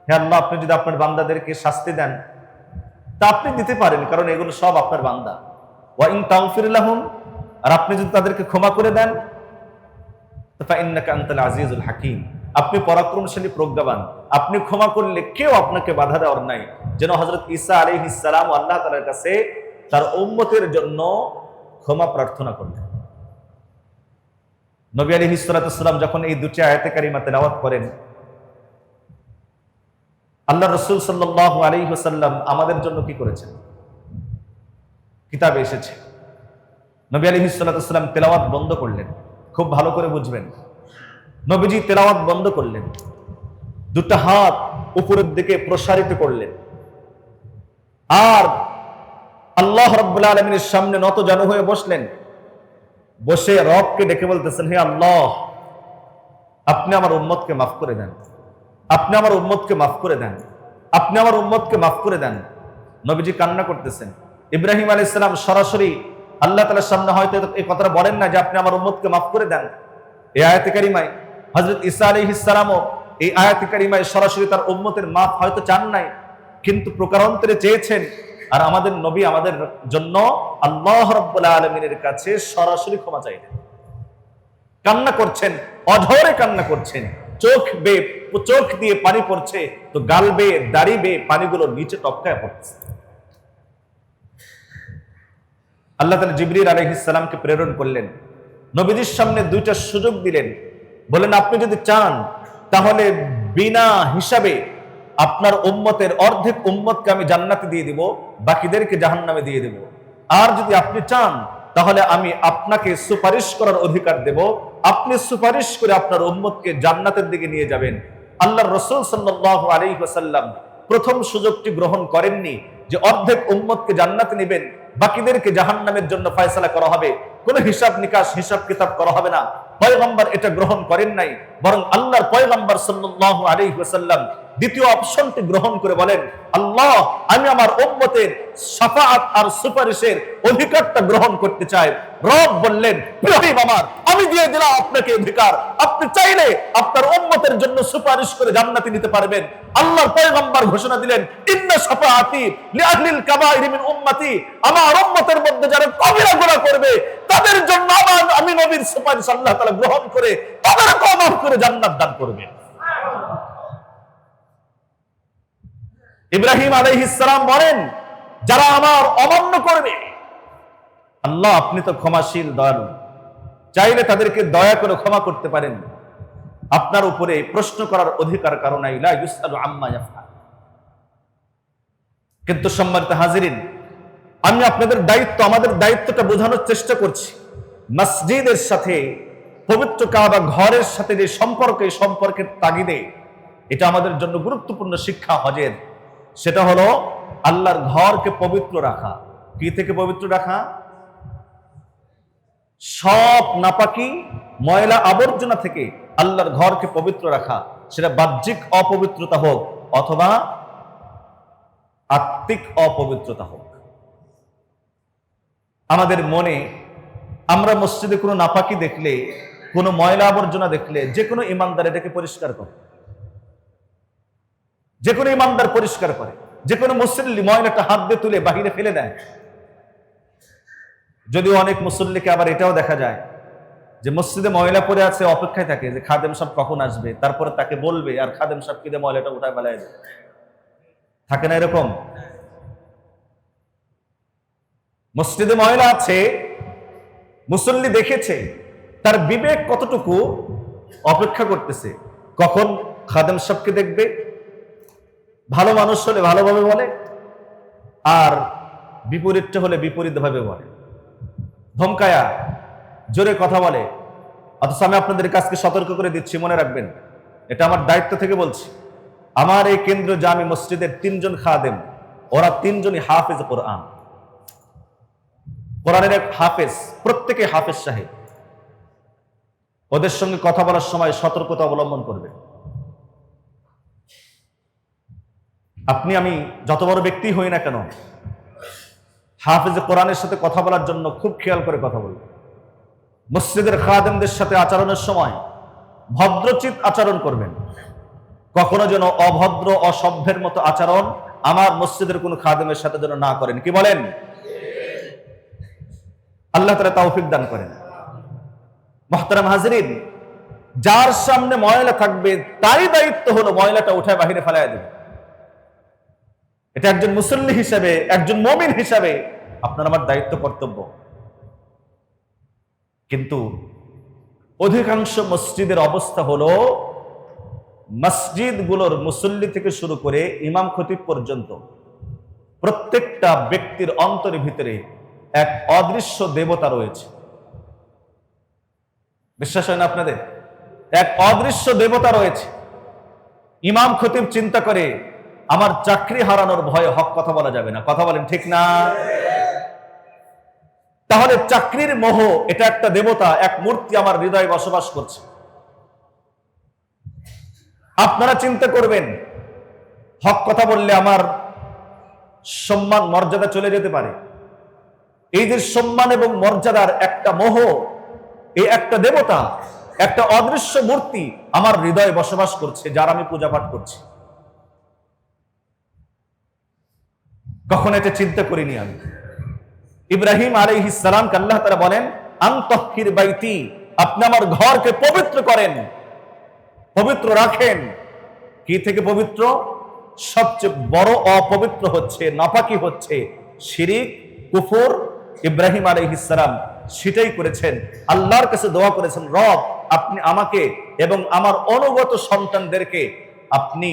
হে আল্লাহ, আপনি যদি আপনার বান্দাদেরকে শাস্তি দেন তা আপনি দিতে পারেন, কারণ এগুলো সব আপনার বান্দা। ওয়া ইন তাগফির লাহুম, আর আপনি যদি তাদেরকে ক্ষমা করে দেন, ফাইন্নাকা আনতাল আজিজুল হাকীম, আপনি পরাক্রমশালী, প্রজ্ঞাবান, আপনি ক্ষমা করলে কেউ আপনাকে বাধা দেওয়ার নাই। যেন হযরত ঈসা আলাইহিস সালাম আল্লাহ তাআলার কাছে তার উম্মতের জন্য ক্ষমা প্রার্থনা করলেন। নবী আলাইহিস সালাতু সালাম যখন এই দুটি আয়াতে কারিমা তেলাওয়াত করেন, আল্লাহ রাসূল সাল্লাল্লাহু আলাইহি ওয়াসাল্লাম আমাদের জন্য কি করেছেন? কিতাবে এসেছে। নবী আলাইহিস সালাতু সালাম তেলাওয়াত বন্ধ করলেন। খুব ভালো করে বুঝবেন, নবীজি তেলাওয়াত বন্ধ করলেন, দুটো হাত উপরের দিকে প্রসারিত করলেন, আর আল্লাহ রাব্বুল আলামিনের সামনে নত জানু হয়ে বসলেন। বসে রবকে ডেকে বলতেছেন, হে আল্লাহ, আপনি আমার উম্মতকে মাফ করে দেন, আপনি আমার উম্মতকে মাফ করে দেন, আপনি আমার উম্মতকে মাফ করে দেন। নবীজি কান্না করতেছেন। ইব্রাহিম আলাইহিস সালাম সরাসরি আল্লাহ তাআলার সামনে হয়তো এই কথাটা বলেন না যে আপনি আমার উম্মতকে মাফ করে দেন। এই আয়াতে কারিমায় হযরত ঈসা আলাইহিস সালামও এই আয়াতে কারিমায় সরাসরি তার উম্মতের মাফ হয়তো চান নাই, কিন্তু প্রকারান্তরে চেয়েছেন। আর আমাদের নবী আমাদের জন্য আল্লাহ রাব্বুল আলামিনের কাছে সরাসরি ক্ষমা চাইলেন। কান্না করছেন, অঝরে কান্না করছেন, চোখ দিয়ে পানি পড়ছে, তো গাল বেয়ে, দাড়ি বেয়ে পানিগুলো নিচে টপকায় পড়ছে। আল্লাহ তাআলা জিবরিল আলাইহিস সালামকে প্রেরণ করলেন, নবীজির সামনে দুইটা সুযোগ দিলেন। বলেন আপনি যদি চান তাহলে বিনা হিসাবে আপনার উম্মতের অর্ধেক উম্মতকে আমি জান্নাতে দিয়ে দিব, বাকিদেরকে জাহান্নামে দিয়ে দেব। আর যদি আপনি চান তাহলে আমি আপনাকে সুপারিশ করার অধিকার দেব, আপনি সুপারিশ করে আপনার উম্মতকে জান্নাতের দিকে নিয়ে যাবেন। আল্লাহর রাসূল সাল্লাল্লাহু আলাইহি ওয়াসাল্লাম প্রথম সুযোগটি গ্রহণ করেননি যে অর্ধেক উম্মতকে জান্নাতে নেবেন, বাকিদেরকে জাহান্নামের জন্য ফয়সালা করা হবে, কোনো হিসাব নিকাশ হিসাব কিতাব করা হবে না। পয়গম্বর এটা গ্রহণ করেন নাই, বরং আল্লাহর পয়গম্বর সাল্লাল্লাহু আলাইহি ওয়াসাল্লাম দ্বিতীয় অপশনটি গ্রহণ করে বলেন, আল্লাহ আমি আমার উম্মতের শাফাআত আর সুপারিশের অধিকারটা গ্রহণ করতে চাই। রব বললেন, প্রিয় হাবিব আমার, আমি দিয়ে দিলাম আপনাকে অধিকার, আপনি চাইলে আপনার উম্মতের জন্য সুপারিশ করে জান্নাতে নিতে পারবেন। আল্লাহর পয়গম্বর ঘোষণা দিলেন, ইন্না শাফাআতি লিআহলিল কাবাইরি মিন উম্মতি, আমার উম্মতের মধ্যে যারা কবিরা গুনাহ করবে তাদের জন্য আমি নবীর সুপারিশ আল্লাহ তাআলা গ্রহণ করে তাদেরকে মাফ করে জান্নাত দান করবেন। ইব্রাহিম আলাইহিস সালাম বলেন, যারা আমার অমান্য করবে, আল্লাহ আপনি তো ক্ষমাশীল দয়ালু, চাইলে তাদেরকে দয়া করে ক্ষমা করতে পারেন, আপনার উপরে প্রশ্ন করার অধিকার কারো নাই, লা ইউসআলু আম্মা ইয়াফআল। কিন্তু সম্মানিত হাজিরিন, আমি আপনাদের দায়িত্ব, আমাদের দায়িত্বটা বোঝানোর চেষ্টা করছি। মসজিদের সাথে, পবিত্র কাবা ঘরের সাথে যে সম্পর্ক, এই সম্পর্কের তাগিদে এটা আমাদের জন্য গুরুত্বপূর্ণ শিক্ষা হজের, সেটা হলো আল্লাহর ঘরকে পবিত্র রাখা। কি থেকে পবিত্র রাখা? সব নাপাকি ময়লা আবর্জনা থেকে আল্লাহর ঘরকে পবিত্র রাখা, সেটা বাহ্যিক অপবিত্রতা হোক অথবা আত্মিক অপবিত্রতা হোক। আমাদের মনে, আমরা মসজিদে কোনো নাপাকি দেখলে, কোনো ময়লা আবর্জনা দেখলে যে কোনো ইমানদার এটাকে পরিষ্কার করে, যে কোনো ইমানদার পরিষ্কার করে, যে কোনো মুসল্লি ময়লাটা হাত দিয়ে তুলে বাহিরে ফেলে দেয়। যদিও অনেক মুসল্লিকে আবার এটাও দেখা যায় যে মসজিদে ময়লা পড়ে আছে, অপেক্ষায় থাকে যে খাদেম সাহেব কখন আসবে, তারপরে তাকে বলবে, আর খাদেম সাহেব কি দিয়ে ময়লাটা উঠায় ফেলায় দেবে। থাকে না এরকম? মসজিদে ময়লা আছে, মুসল্লি দেখেছে, তার বিবেক কতটুকু অপেক্ষা করতেছে কখন খাদেম সাহেবকে দেখবে। ভালো মানুষ হলে ভালোভাবে বলে, আর বিপরীতটা হলে বিপরীত ভাবে বলে, ধমকায়া জোরে কথা বলে। অথচ আমি আপনাদের কাছকে সতর্ক করে দিচ্ছি, মনে রাখবেন, এটা আমার দায়িত্ব থেকে বলছি। আমার এই কেন্দ্র জামি মসজিদের 3 জন খাদেম, ওরা 3 জনই হাফেজ কোরআন, কোরআনের এক হাফেজ, প্রত্যেকে হাফেজ সাহেব। ওদের সঙ্গে কথা বলার সময় সতর্কতা অবলম্বন করবে। আপনি আমি যত বড় ব্যক্তি হই না কেন, হাফেজ কোরআনের সাথে কথা বলার জন্য খুব খেয়াল করে কথা বলবেন। মসজিদের খাদেমদের সাথে আচরণের সময় ভদ্রচিত আচরণ করবেন, কখনো যেন অভদ্র অসভ্যের মতো আচরণ আমার মসজিদের কোন খাদেমের সাথে যেন না করেন। কি বলেন? আল্লাহ তাআলা তৌফিক দান করেন। মুহতারাম হাজিরিন, যার সামনে ময়লা থাকবে তারই দায়িত্ব হলো ময়লাটা উঠায় বাহিরে ফেলায় দেবে। এটা একজন মুসল্লি হিসেবে, একজন মুমিন হিসেবে আপনার আমার দায়িত্ব, কর্তব্য। কিন্তু অধিকাংশ মসজিদের অবস্থা হলো, মসজিদগুলোর মুসল্লি থেকে শুরু করে ইমাম খতিব পর্যন্ত প্রত্যেকটা ব্যক্তির অন্তরের ভিতরে এক অদৃশ্য দেবতা রয়েছে। বিশ্বাস হয় না আপনাদের? এক অদৃশ্য দেবতা রয়েছে। ইমাম খতিব চিন্তা করে, আমার চাকরি হারানোর ভয়ে হক কথা বলা যাবে না। কথা বলেন ঠিক না? তাহলে চাকরির মোহ, এটা একটা দেবতা, এক মূর্তি আমার হৃদয়ে বসবাস করছে। আপনারা চিন্তা করবেন, হক কথা বললে আমার সম্মান মর্যাদা চলে যেতে পারে। এই যে সম্মান এবং মর্যাদার একটা মোহ, এই একটা দেবতা, একটা অদৃশ্য মূর্তি আমার হৃদয়ে বসবাস করছে, যার আমি পূজা পাঠ করছি। কখন এটা চিন্তা করিনি আমি। ইব্রাহিম আলাইহিস সালামকে আল্লাহ তাআলা বলেন, আনতাহহির বাইতি, আপনি আমার ঘরকে পবিত্র করেন, পবিত্র রাখেন। কি থেকে পবিত্র? সবচেয়ে বড় অপবিত্র হচ্ছে, নাপাকি হচ্ছে শিরিক, কুফর। ইব্রাহিম আলাইহিস সালাম সেটাই করেছেন। আল্লাহর কাছে দোয়া করেছেন, রব আপনি আমাকে এবং আমার অনুগত সন্তানদেরকে আপনি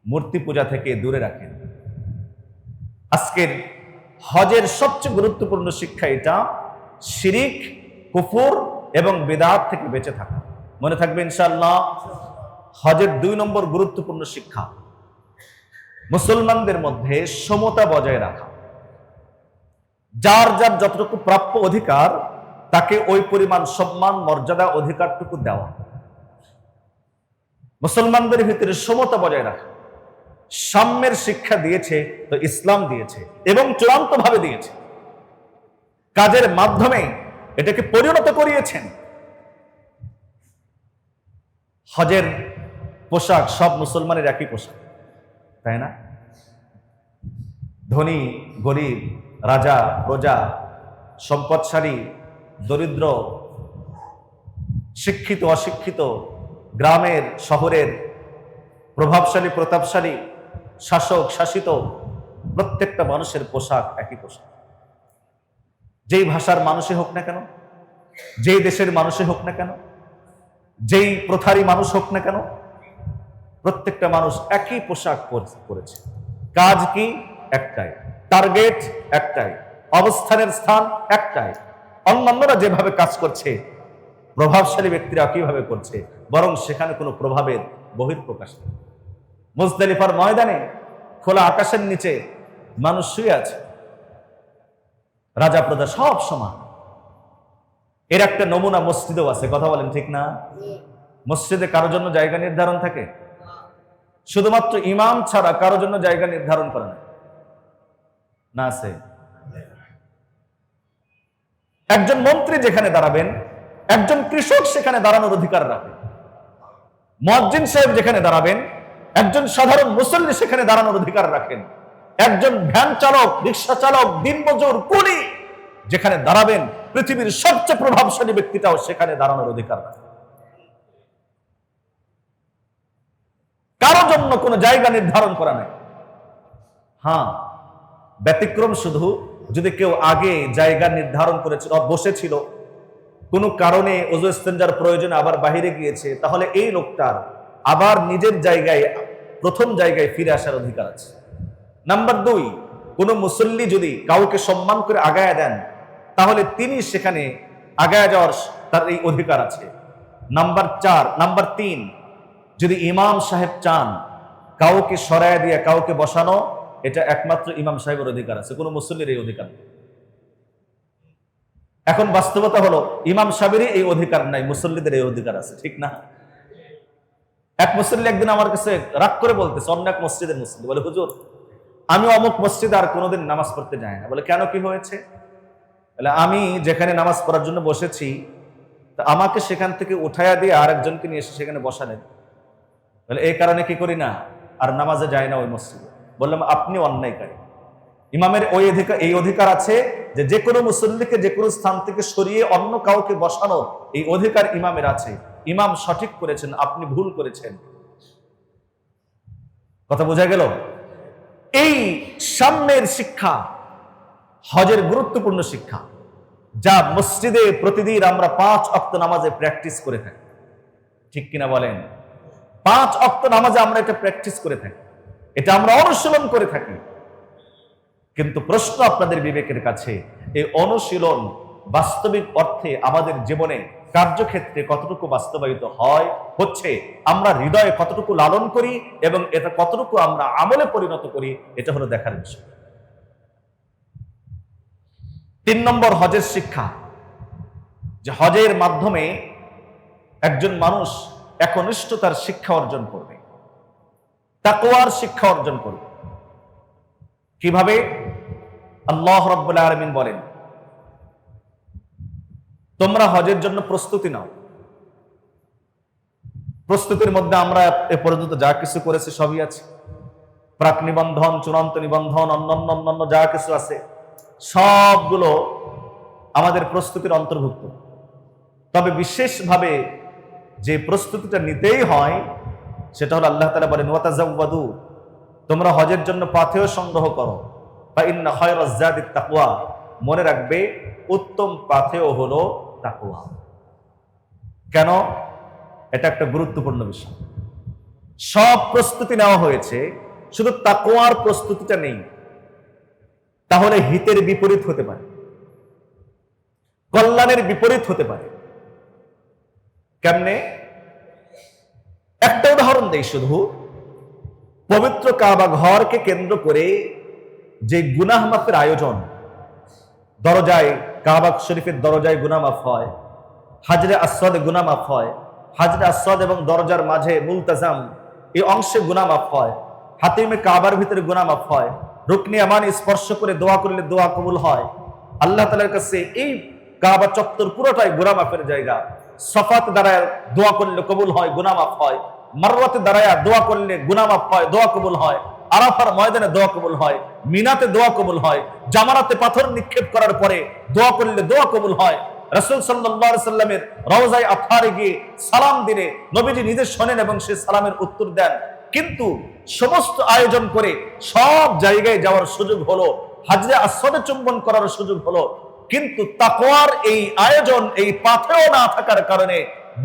মূর্তি পূজা থেকে দূরে রাখেন। আজকের হজের সবচেয়ে গুরুত্বপূর্ণ শিক্ষা এটা, শিরিক, কুফর এবং বিদআত থেকে বেঁচে থাকা। মনে থাকবে ইনশাআল্লাহ। হজের 2 নম্বর গুরুত্বপূর্ণ শিক্ষা, মুসলমানদের মধ্যে সমতা বজায় রাখা। যার যার যতটুকু প্রাপ্য অধিকার তাকে ওই পরিমাণ সম্মান, মর্যাদা, অধিকারটুকু দেওয়া। মুসলমানদের ভিতরে সমতা বজায় রাখা। সাম্যের শিক্ষা দিয়েছে তো ইসলাম দিয়েছে এবং চূড়ান্তভাবে দিয়েছে। কাজের মাধ্যমে এটাকে পরিণত করিয়েছেন। হজের পোশাক সব মুসলমানের একই পোশাক, তাই না? ধনী গরিব, রাজা প্রজা, সম্পদশালী দরিদ্র, শিক্ষিত অশিক্ষিত, গ্রামের শহরের, প্রভাবশালী প্রতাপশালী, শাসক শাসিত, প্রত্যেকটা মানুষের পোশাক একই পোশাক। যেই ভাষার মানুষই হোক না কেন, যেই দেশের মানুষই হোক না কেন, যেই প্রথারই মানুষ হোক না কেন, প্রত্যেকটা মানুষ একই পোশাক পরেছে। কাজ কি? একটাই। টার্গেট একটাই। অবস্থানের স্থান একটাই। অন্যান্যরা যেভাবে কাজ করছে, প্রভাবশালী ব্যক্তিরা কিভাবে করছে, বরং সেখানে কোনো প্রভাবের বহিঃপ্রকাশ নেই। মুজদালিফার ময়দানে খোলা আকাশের নিচে মানুষ শুয়ে আছে, রাজা প্রজা সব সমান। এর একটা নমুনা মসজিদেও আছে, কথা বলেন ঠিক না? মসজিদে কারোর জন্য জায়গা নির্ধারণ থাকে? শুধুমাত্র ইমাম ছাড়া কারোর জন্য জায়গা নির্ধারণ করে না আছে? একজন মন্ত্রী যেখানে দাঁড়াবেন, একজন কৃষক সেখানে দাঁড়ানোর অধিকার রাখে। মুয়াজ্জিন সাহেব যেখানে দাঁড়াবেন, একজন সাধারণ মুসল্লি সেখানে দাঁড়ানোর অধিকার রাখেন। একজন ভ্যান চালক, রিক্সা চালক, দিনমজুর, কুলি যেখানে দাঁড়াবেন, পৃথিবীর সবচেয়ে প্রভাবশালী ব্যক্তিটাও সেখানে দাঁড়ানোর অধিকার রাখে। কারো জন্য কোনো জায়গা নির্ধারণ করা নাই। হ্যাঁ, ব্যতিক্রম শুধু যদি কেউ আগে জায়গা নির্ধারণ করেছিল, বসেছিল, কোনো কারণে ওযু ইস্তেনজার প্রয়োজনে আবার বাহিরে গিয়েছে, তাহলে এই লোকটার আবার নিজের জায়গায়, প্রথম জায়গায় ফিরে আসার অধিকার আছে। নাম্বার 2, কোন মুসল্লি যদি কাউকে সম্মান করে আগায়া দেন, তাহলে তিনি সেখানে আগায়া যাওয়ার তার এই অধিকার আছে। নাম্বার 3, যদি ইমাম সাহেব চান কাউকে সরায়া দিয়ে কাউকে বসানো, এটা একমাত্র ইমাম সাহেবের অধিকার আছে, কোনো মুসল্লির এই অধিকার নেই। এখন বাস্তবতা হলো ইমাম সাহেবেরই এই অধিকার নাই, মুসল্লিদের এই অধিকার আছে, ঠিক না? এক মুসল্লি একদিন আমার কাছে রাগ করে বলতেছে, অন্য এক মসজিদের মুসল্লি বলে, হুজুর আমি অমুক মসজিদে আর কোনোদিন নামাজ পড়তে যাই না। বলে কেন, কি হয়েছে? বলে আমি যেখানে নামাজ পড়ার জন্য বসেছি, তা আমাকে সেখান থেকে উঠাইয়া দিয়ে আরেকজনকে নিয়ে এসে সেখানে বসালেন। বলে এই কারণে কি করি না, আর নামাজে যায় না ওই মসজিদে। বললাম আপনি অন্যায়কারী। ইমামের এই অধিকার আছে যে যে কোনো মুসল্লিকে যে কোনো স্থান থেকে সরিয়ে অন্য কাউকে বসানো, এই অধিকার ইমামের আছে। ইমাম সঠিক করেছেন, আপনি ভুল করেছেন। কথা বোঝা গেল? এই সাম্যের শিক্ষা হজের গুরুত্বপূর্ণ শিক্ষা, যা মসজিদে প্রতিদিন আমরা 5 ওয়াক্ত নামাজে প্র্যাকটিস করে থাকি, ঠিক কিনা বলেন? 5 ওয়াক্ত নামাজে আমরা এটা প্র্যাকটিস করে থাকি, এটা আমরা অনুশীলন করে থাকি। কিন্তু প্রশ্ন আপনাদের বিবেকের কাছে, এই অনুশীলন বাস্তবিক অর্থে আমাদের জীবনে, কার্যক্ষেত্রে কতটুকু বাস্তবায়িত হচ্ছে, আমরা হৃদয়ে কতটুকু লালন করি এবং এটা কতটুকু আমরা আমলে পরিণত করি, এটা হলো দেখার বিষয়। 3 নম্বর হজের শিক্ষা, যে হজের মাধ্যমে একজন মানুষ একনিষ্ঠতার শিক্ষা অর্জন করবে, তাকওয়ার শিক্ষা অর্জন করবে। কিভাবে? আল্লাহ রাব্বুল আলামিন বলেন, তোমরা হজের জন্য প্রস্তুতি নাও। প্রস্তুতির মধ্যে আমরা এ পর্যন্ত যা কিছু করেছি সবই আছে, প্রাক নিবন্ধন, চূড়ান্ত নিবন্ধন, অন্যান্য যা কিছু আছে সবগুলো আমাদের প্রস্তুতির অন্তর্ভুক্ত। তবে বিশেষভাবে যে প্রস্তুতিটা নিতেই হয় সেটা হলো, আল্লাহ তাআলা বলেন ওয়াতাযাওয়াদু, তোমরা হজের জন্য পাথেয় সংগ্রহ করো, ফা ইন্না খায়রাজ যাদিত তাকওয়া, মনে রাখবে উত্তম পাথেয় হলো তাকওয়া। কেন? এটা একটা গুরুত্বপূর্ণ বিষয়। সব প্রস্তুতি নেওয়া হয়েছে, শুধু তাকওয়ার প্রস্তুতিটা নেই, তাহলে হিতের বিপরীত হতে পারে, কল্যাণের বিপরীত হতে পারে। কেমনে? একটা উদাহরণ দেই শুধু। পবিত্র কাবা ঘরকে কেন্দ্র করে যে গুনাহ মাফের আয়োজন, দরজায় কাবা শরীফের দরজায় গুনাহ মাফ হয়, হাজরে আসওয়াদে গুনাহ মাফ হয়, হাজরে আসওয়াদ এবং দরজার মাঝে মুলতাজাম এই অংশে গুনাহ মাফ হয়, হাতিমে কাবার ভিতরে গুনাহ মাফ হয়, রুকনি ইয়ামানি স্পর্শ করে দোয়া করলে দোয়া কবুল হয়। আল্লাহ তাআলার কাছে এই কাবা চত্বর পুরোটাই গুনাহ মাফের জায়গা। সফাত দাঁড়ায় দোয়া করলে কবুল হয়, গুনাহ মাফ হয়। মারওয়াতে দাঁড়ায় দোয়া করলে গুনাহ মাফ হয়, দোয়া কবুল হয়। আরাফার ময়দানে দোয়া কবুল হয়, মিনাতে দোয়া কবুল হয়, জামারাতে পাথর নিক্ষেপ করার পরে দোয়া করলে দোয়া কবুল হয়। রাসূল সাল্লাল্লাহু আলাইহি সাল্লামের রওজায়ে আতহারে গিয়ে সালাম দিলে নবীজি নিজে শোনেন এবং সে সালামের উত্তর দেন। কিন্তু সমস্ত আয়োজন করে সব জায়গায় যাওয়ার সুযোগ হলো, হাজরে আসওয়াদে চুম্বন করার সুযোগ হলো, কিন্তু তাকওয়ার এই আয়োজন, এই পাথেও না থাকার কারণে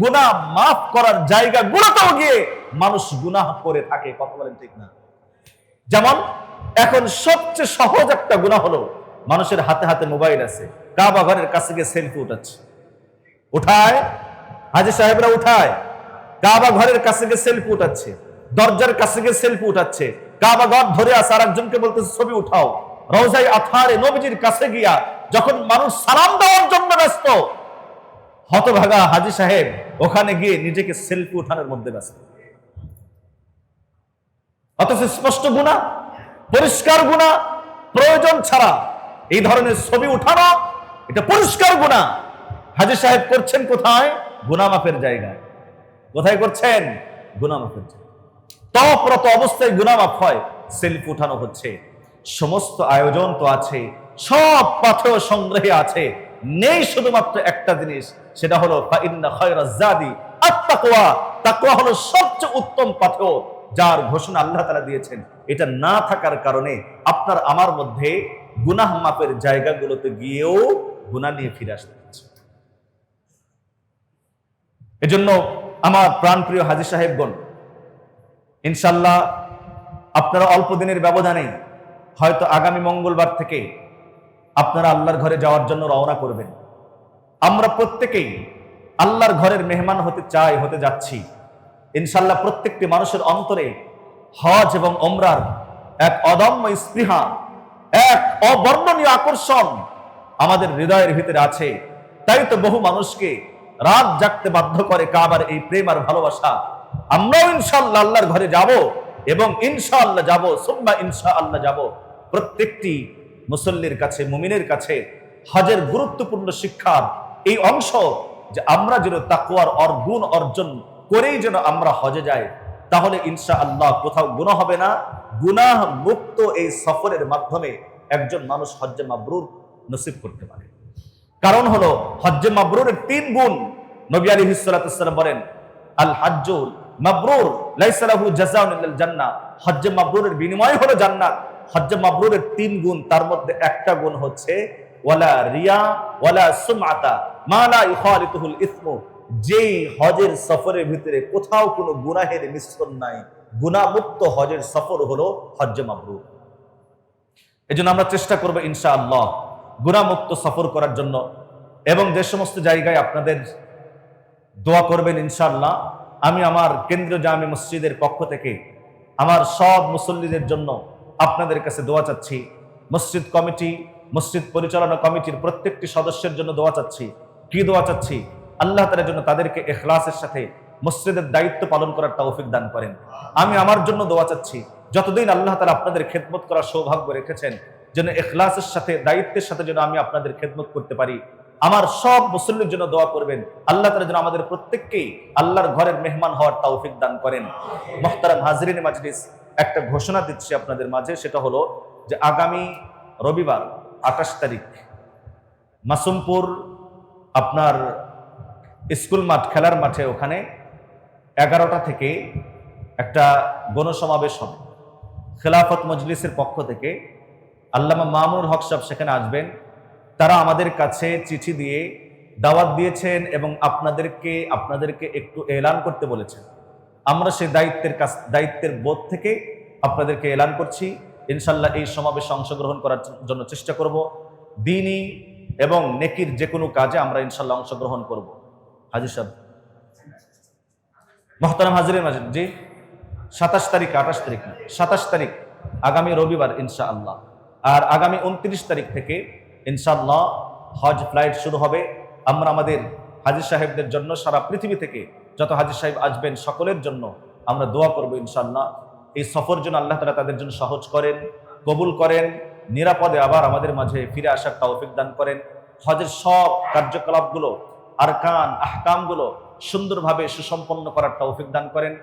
গুনাহ মাফ করার জায়গাগুলোতেও গিয়ে মানুষ গুনাহ করে থাকে। কথা বলেন ঠিক না? যেমন এখন সবচেয়ে সহজ একটা গুনাহ হলো, মানুষের হাতে হাতে মোবাইল আছে, কাবা ঘরের কাছে গিয়ে সেলফি উঠাচ্ছে। উঠায়, হাজী সাহেবরা উঠায়, কাবা ঘরের কাছে গিয়ে সেলফি উঠাচ্ছে, দরজার কাছে গিয়ে সেলফি উঠাচ্ছে, কাবা ঘর ধরে আসে আর একজনকে বলতেছে ছবি উঠাও। রওজায়ে আতহারে নবীজির কাছে গিয়া যখন মানুষ সালাম দেওয়ার জন্য ব্যস্ত, হতভাগা হাজী সাহেব ওখানে গিয়ে নিজেকে সেলফি উঠানোর মধ্যে ব্যস্ত। অথচ স্পষ্ট গুনাহ, পরিষ্কার গুনাহ, প্রয়োজন ছাড়া এই ধরনের ছবি উঠানো এটা পরিষ্কার গুনাহ। হাজী সাহেব করছেন কোথায়? গুনাহ মাফের জায়গায়। কোথায় করছেন? গুনাহ মাফের জায়গায়। তপরত অবস্থায় গুনাহ মাফ হয়, সেলফি উঠানো হচ্ছে। সমস্ত আয়োজন তো আছে, সব পাথেয় সংগ্রহে আছে, নেই শুধুমাত্র একটা জিনিস, সেটা হলো ফাইন্না খায়রাজ জাদি আত-তাকওয়া। তাকওয়া হলো সবচেয়ে উত্তম পাথেয়, যার ঘোষণা আল্লাহ তাআলা দিয়েছেন। এটা না থাকার কারণে আপনার আমার মধ্যে গুনাহ মাফের জায়গাগুলোতে গিয়েও গুনাহ নিয়ে ফিরে আসতে হচ্ছে। এজন্য আমার প্রাণপ্রিয় হাজী সাহেবগণ, ইনশাআল্লাহ আপনারা অল্প দিনের ব্যবধানে হয়তো আগামী মঙ্গলবার থেকে আপনারা আল্লাহর ঘরে যাওয়ার জন্য রওনা করবেন। আমরা প্রত্যেকেই আল্লাহর ঘরের মেহমান হতে চাই, হতে যাচ্ছি। ইনশাআল্লাহ প্রত্যেকটি মানুষের অন্তরে হজ এবং ওমরার এক অদম্য স্পৃহা, এক অবর্ণনীয় আকর্ষণ আমাদের হৃদয়ের ভিতরে আছে। তাই তো বহু মানুষকে রাত জাগতে বাধ্য করে কাবার এই প্রেম আর ভালোবাসা। আমরাও ইনশাআল্লাহ আল্লাহর ঘরে যাব এবং ইনশাআল্লাহ যাব, সুম্মা ইনশাআল্লাহ যাব। প্রত্যেকটি মুসল্লির কাছে, মুমিনের কাছে হজের গুরুত্বপূর্ণ শিক্ষার এই অংশ যে আমরা যেন তাকওয়ার গুণ অর্জন করেই যেন আমরা হজে যাই, তাহলে ইনশাআল্লাহ কোথাও গুনাহ হবে না। গুনাহ মুক্ত এই সফরের মাধ্যমে একজন মানুষ হজ্জে মাবরুর নসিব করতে পারে। কারণ হলো হজ্জে মাবরুরের 3 গুণ। নবী আলাইহিস সালাতু ওয়াস সালাম বলেন, আল হাজ্জুল মাবরুর লাইসা লাহু জাযাউন ইল্লাল জান্নাহ। হজ্জে মাবরুরের বিনিময় হলো জান্নাত। হজ্জে মাবরুরের 3 গুণ, তার মধ্যে একটা গুণ হচ্ছে ওয়ালা রিয়া ওয়ালা সুমআতা মা লা ইখালিতুহুল ইসমু। যেই হজের সফরের ভিতরে কোথাও কোনো গুনাহের মিশ্রণ নাই, গুনাহমুক্ত হজের সফর হলো হজ্জে মাবরুর। এজন্য আমরা চেষ্টা করব ইনশাআল্লাহ গুনাহমুক্ত সফর করার জন্য। এবং যে সমস্ত জায়গায় আপনাদের দোয়া করবেন ইনশাআল্লাহ, আমি আমার কেন্দ্রীয় জামে মসজিদের পক্ষ থেকে আমার সব মুসল্লিদের জন্য আপনাদের কাছে দোয়া চাচ্ছি। মসজিদ কমিটি, মসজিদ পরিচালনা কমিটির প্রত্যেকটি সদস্যের জন্য দোয়া চাচ্ছি। কি দোয়া চাচ্ছি? আল্লাহ তাআলার জন্য তাদেরকে ইখলাসের সাথে মসজিদের দায়িত্ব পালন করার তৌফিক দান করেন। আমি আমার জন্য দোয়া চাচ্ছি, যতদিন আল্লাহ তাআলা আপনাদের খেদমত করার সৌভাগ্য রেখেছেন, যেন ইখলাসের সাথে, দায়িত্বের সাথে যেন আমি আপনাদের খেদমত করতে পারি। আমার সব মুসল্লির জন্য দোয়া করবেন, আল্লাহ তাআলা যেন আমাদের প্রত্যেককেই আল্লাহর ঘরের মেহমান হওয়ার তৌফিক দান করেন। মুহতারাম হাজরিন মাজলিস, একটা ঘোষণা দিচ্ছি আপনাদের মাঝে, সেটা হলো যে আগামী রবিবার 28 তারিখ মাসুমপুর আপনার স্কুল মাঠ, খেলার মাঠে, ওখানে 11টা থেকে একটা গণসমাবেশ হবে। খেলাফত মজলিসের পক্ষ থেকে আল্লামা মামুনুল হক সাহেব সেখানে আসবেন। তারা আমাদের কাছে চিঠি দিয়ে দাওয়াত দিয়েছেন এবং আপনাদেরকে একটু এলান করতে বলেছেন। আমরা সেই দায়িত্বের বোধ থেকে আপনাদেরকে এলান করছি, ইনশাল্লাহ এই সমাবেশে অংশগ্রহণ করার জন্য চেষ্টা করব। দ্বীনি এবং নেকির যে কোনো কাজে আমরা ইনশাল্লাহ অংশগ্রহণ করব। হাজী সাহেব, মোহতারাম হাজিরের মাঝে, জি 27 তারিখ, 28 তারিখ না, 27 তারিখ আগামী রবিবার ইনশাআল্লাহ। আর আগামী 29 তারিখ থেকে ইনশাআল্লাহ হজ ফ্লাইট শুরু হবে। আমরা আমাদের হাজী সাহেবদের জন্য সারা পৃথিবী থেকে যত হাজী সাহেব আসবেন সকলের জন্য আমরা দোয়া করব ইনশাআল্লাহ। এই সফর যেন আল্লাহ তাআলা তাদের জন্য সহজ করেন, কবুল করেন, নিরাপদে আবার আমাদের মাঝে ফিরে আসার তৌফিক দান করেন। হজের সব কার্যকলাপগুলো, আরকান আহকামগুলো সুন্দরভাবে সুসম্পন্ন করার তৌফিক দান করেন।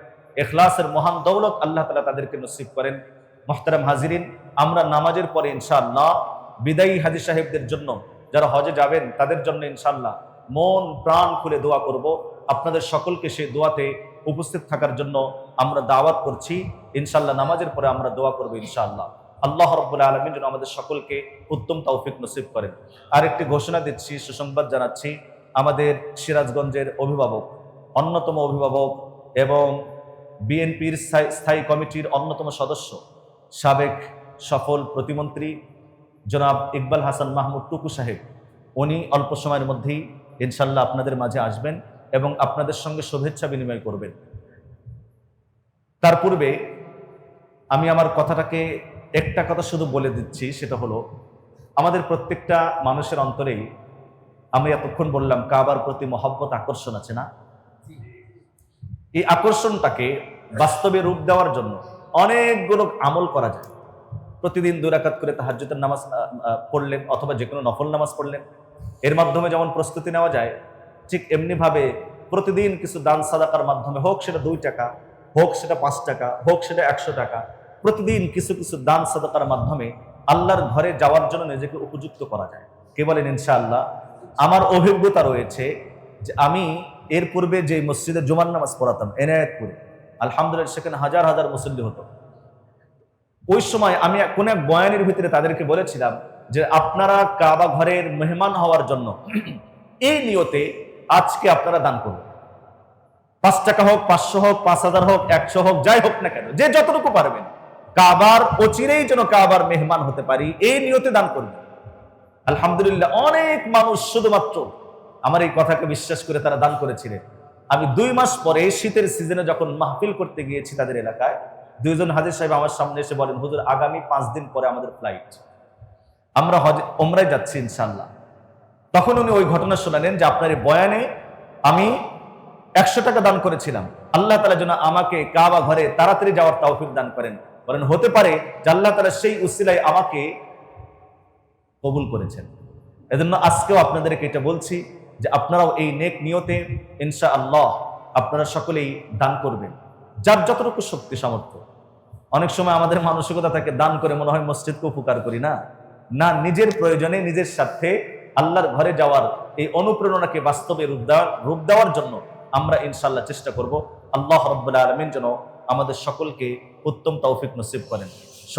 ইখলাসের মহান দৌলত আল্লাহ তাআলা তাদেরকে নসিব করেন। মুহতারাম হাজিরিন, আমরা নামাজের পরে ইনশাআল্লাহ বিদায়ী হাজী সাহেবদের জন্য, যারা হজে যাবেন তাদের জন্য ইনশাআল্লাহ মন প্রাণ খুলে দোয়া করব। আপনাদের সকলকে সেই দোয়াতে উপস্থিত থাকার জন্য আমরা দাওয়াত করছি। ইনশাআল্লাহ নামাজের পরে আমরা দোয়া করব ইনশাআল্লাহ। আল্লাহ রাব্বুল আলামিন যেন আমাদের সকলকে উত্তম তৌফিক নসিব করেন। আর একটি ঘোষণা দিচ্ছি, সুসংবাদ জানাচ্ছি, আমাদের সিরাজগঞ্জের অভিভাবক, অন্যতম অভিভাবক এবং বিএনপির স্থায়ী কমিটির অন্যতম সদস্য, সাবেক সফল প্রতিমন্ত্রী জনাব ইকবাল হাসান মাহমুদ টুকু সাহেব, উনি অল্প সময়ের মধ্যেই ইনশাল্লাহ আপনাদের মাঝে আসবেন এবং আপনাদের সঙ্গে শুভেচ্ছা বিনিময় করবেন। তার পূর্বে আমি আমার কথাটাকে একটা কথা শুধু বলে দিচ্ছি, সেটা হলো আমাদের প্রত্যেকটা মানুষের অন্তরেই, আমি এতক্ষণ বললাম কাবার প্রতি মহব্বত, আকর্ষণ আছে না? এই আকর্ষণটাকে বাস্তবে রূপ দেওয়ার জন্য অনেকগুলো আমল করা যায়। প্রতিদিন 2 রাকাত করে তাহাজ্জুদের নামাজ পড়লেন অথবা যে কোনো নফল নামাজ পড়লেন, এর মাধ্যমে যেমন প্রস্তুতি নেওয়া যায়, ঠিক এমনিভাবে প্রতিদিন কিছু দান সাদাকার মাধ্যমে, হোক সেটা 2 টাকা, হোক সেটা 5 টাকা, হোক সেটা 100 টাকা, প্রতিদিন কিছু কিছু দান সাদাকার মাধ্যমে আল্লাহর ঘরে যাওয়ার জন্য নিজেকে উপযুক্ত করা যায়। কে বলেন ইনশাআল্লাহ? আমার অভিজ্ঞতা রয়েছে যে আমি এর পূর্বে যে মসজিদে জুমার নামাজ পড়াতাম এনায়েতপুরে, আলহামদুলিল্লাহ সেখানে হাজার হাজার মুসল্লি হতো। ওই সময় আমি কোন এক বয়ানের ভিতরে তাদেরকে বলেছিলাম যে আপনারা কাবা ঘরের মেহমান হওয়ার জন্য এই নিয়তে আজকে আপনারা দান করুন। 5 টাকা হোক, 500 হোক, 5000 হোক, 100 হোক, যাই হোক না কেন, যে যতটুকু পারবেন, কাবার অচিরেই যেন কাবার মেহমান হতে পারি এই নিয়তে দান করবেন। আলহামদুলিল্লাহ অনেক মানুষ শুধুমাত্র আমার এই কথাকে বিশ্বাস করে তারা দান করেছিলেন। আমি 2 মাস পরে শীতের সিজনে যখন মাহফিল করতে গিয়েছি তাদের এলাকায়, 2 জন হাজী সাহেব আমার সামনে এসে বলেন, হুজুর আগামী 5 দিন পরে আমাদের ফ্লাইট, আমরা ওমরায় যাচ্ছি ইনশাআল্লাহ। তখন উনি ওই ঘটনা শোনালেন যে আপনার এই বয়ানে আমি 100 টাকা দান করেছিলাম, আল্লাহ তাআলা যেন আমাকে কাবা ঘরে তাড়াতাড়ি যাওয়ার তৌফিক দান করেন। বলেন হতে পারে যে আল্লাহ তাআলা সেই উসিলায় আমাকে কবুল করেছেন। এজন্য আজকেও আপনাদেরকে এটা বলছি যে আপনারাও এই নেক নিয়তে ইনশাআল্লাহ আপনারা সকলেই দান করবেন, যার যতটুকু শক্তি সামর্থ্য। অনেক সময় আমাদের মানসিকতা থাকে দান করে মনে হয় মসজিদকে উপকার করি, না, নিজের প্রয়োজনে নিজের স্বার্থে আল্লাহর ঘরে যাওয়ার এই অনুপ্রেরণাকে বাস্তবে রূপ দেওয়ার জন্য আমরা ইনশাআল্লাহ চেষ্টা করব। আল্লাহ রাব্বুল আলামিন যেন আমাদের সকলকে উত্তম তৌফিক নসিব করেন।